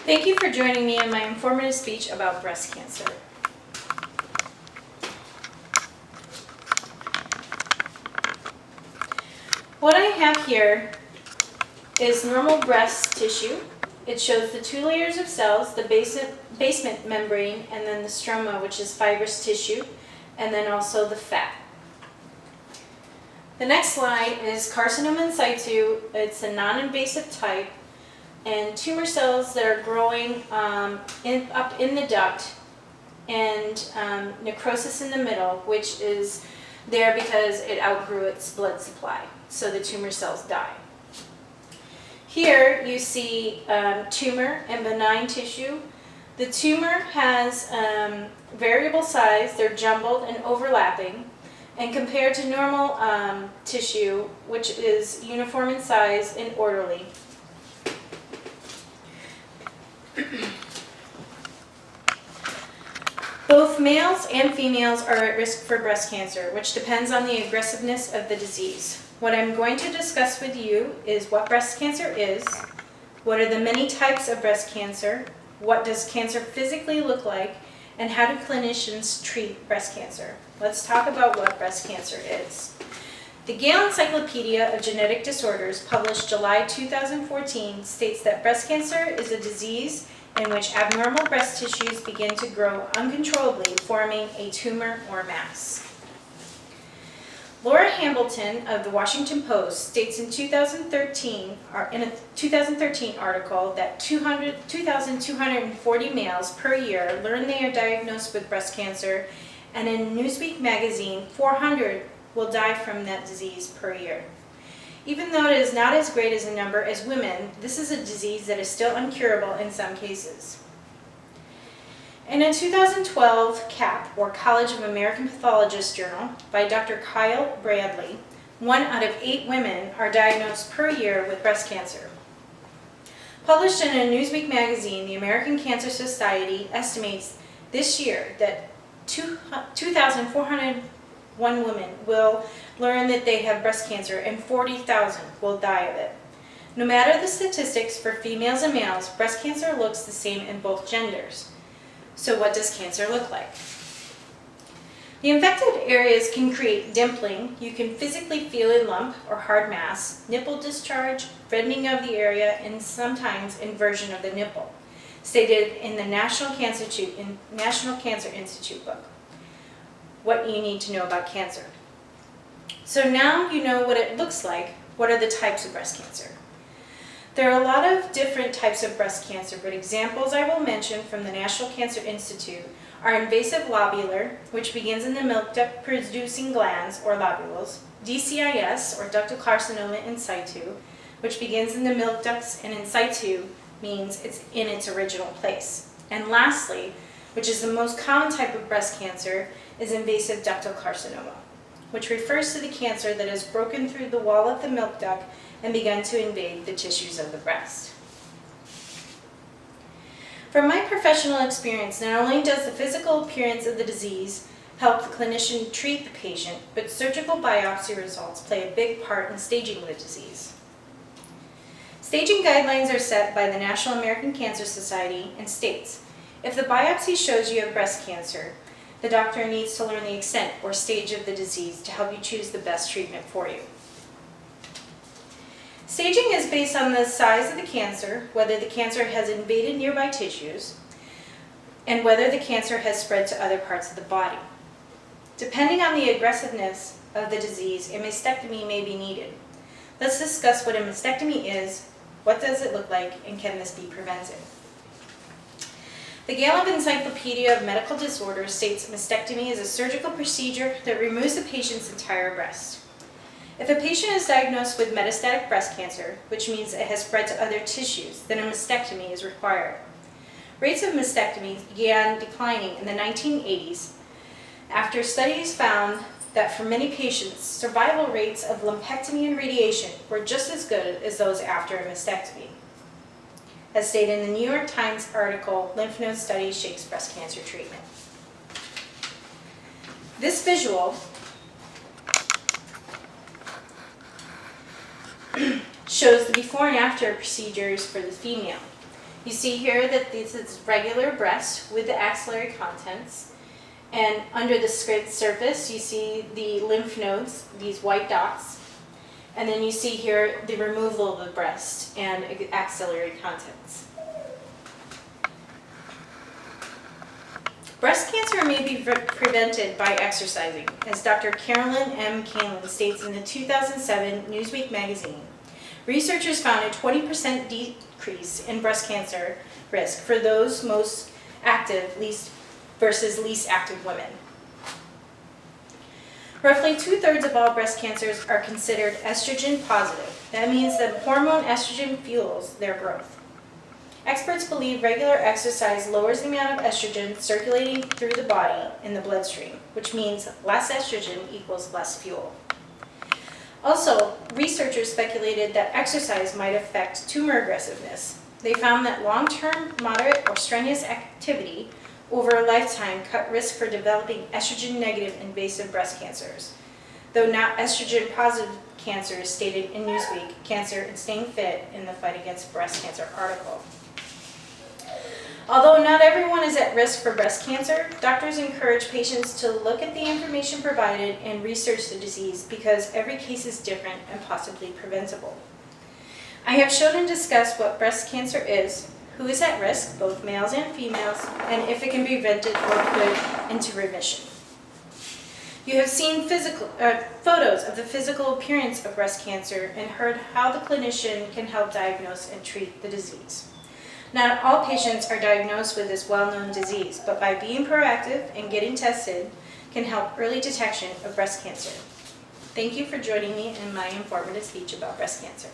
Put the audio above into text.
Thank you for joining me in my informative speech about breast cancer. What I have here is normal breast tissue. It shows the two layers of cells, the basement membrane, and then the stroma, which is fibrous tissue, and then also the fat. The next slide is carcinoma in situ. It's a non-invasive type, and tumor cells that are growing up in the duct, and necrosis in the middle, which is there because it outgrew its blood supply, so the tumor cells die. Here you see tumor and benign tissue. The tumor has variable size, they're jumbled and overlapping, and compared to normal tissue, which is uniform in size and orderly. Both males and females are at risk for breast cancer, which depends on the aggressiveness of the disease. What I'm going to discuss with you is what breast cancer is, what are the many types of breast cancer, what does cancer physically look like, and how do clinicians treat breast cancer. Let's talk about what breast cancer is. The Gale Encyclopedia of Genetic Disorders, published July 2014, states that breast cancer is a disease in which abnormal breast tissues begin to grow uncontrollably, forming a tumor or mass. Laura Hambleton of the Washington Post states in 2013 article that 2,240 males per year learn they are diagnosed with breast cancer, and in Newsweek magazine, 400 will die from that disease per year. Even though it is not as great as a number as women, this is a disease that is still uncurable in some cases. In a 2012 CAP, or College of American Pathologists journal, by Dr. Kyle Bradley, 1 out of 8 women are diagnosed per year with breast cancer. Published in a Newsweek magazine, the American Cancer Society estimates this year that 2,401 women will learn that they have breast cancer and 40,000 will die of it. No matter the statistics for females and males, breast cancer looks the same in both genders. So what does cancer look like? The infected areas can create dimpling. You can physically feel a lump or hard mass, nipple discharge, reddening of the area, and sometimes inversion of the nipple, stated in the National Cancer Institute book. What you need to know about cancer. So now you know what it looks like. What are the types of breast cancer? There are a lot of different types of breast cancer, but examples I will mention from the National Cancer Institute are invasive lobular, which begins in the milk duct producing glands or lobules, DCIS, or ductal carcinoma in situ, which begins in the milk ducts and in situ means it's in its original place. And lastly, which is the most common type of breast cancer, is invasive ductal carcinoma, which refers to the cancer that has broken through the wall of the milk duct and begun to invade the tissues of the breast. From my professional experience, not only does the physical appearance of the disease help the clinician treat the patient, but surgical biopsy results play a big part in staging the disease. Staging guidelines are set by the National American Cancer Society and states, if the biopsy shows you have breast cancer, the doctor needs to learn the extent or stage of the disease to help you choose the best treatment for you. Staging is based on the size of the cancer, whether the cancer has invaded nearby tissues, and whether the cancer has spread to other parts of the body. Depending on the aggressiveness of the disease, a mastectomy may be needed. Let's discuss what a mastectomy is, what does it look like, and can this be prevented? The Gale Encyclopedia of Medical Disorders states mastectomy is a surgical procedure that removes the patient's entire breast. If a patient is diagnosed with metastatic breast cancer, which means it has spread to other tissues, then a mastectomy is required. Rates of mastectomies began declining in the 1980s after studies found that for many patients, survival rates of lumpectomy and radiation were just as good as those after a mastectomy. As stated in the New York Times article, Lymph Node Study Shakes Breast Cancer Treatment. This visual shows the before and after procedures for the female. You see here that this is regular breast with the axillary contents. And under the skin surface, you see the lymph nodes, these white dots. And then you see here the removal of the breast and axillary contents. Breast cancer may be prevented by exercising, as Dr. Carolyn M. Kalin states in the 2007 Newsweek magazine. Researchers found a 20% decrease in breast cancer risk for those most active versus least active women. Roughly 2/3 of all breast cancers are considered estrogen positive. That means that hormone estrogen fuels their growth. Experts believe regular exercise lowers the amount of estrogen circulating through the body in the bloodstream, which means less estrogen equals less fuel. Also, researchers speculated that exercise might affect tumor aggressiveness. They found that long-term, moderate, or strenuous activity over a lifetime cut risk for developing estrogen-negative invasive breast cancers, though not estrogen-positive cancers stated in Newsweek, Cancer and Staying Fit in the Fight Against Breast Cancer article. Although not everyone is at risk for breast cancer, doctors encourage patients to look at the information provided and research the disease because every case is different and possibly preventable. I have shown and discussed what breast cancer is, who is at risk, both males and females, and if it can be prevented or put into remission. You have seen photos of the physical appearance of breast cancer and heard how the clinician can help diagnose and treat the disease. Not all patients are diagnosed with this well-known disease, but by being proactive and getting tested can help early detection of breast cancer. Thank you for joining me in my informative speech about breast cancer.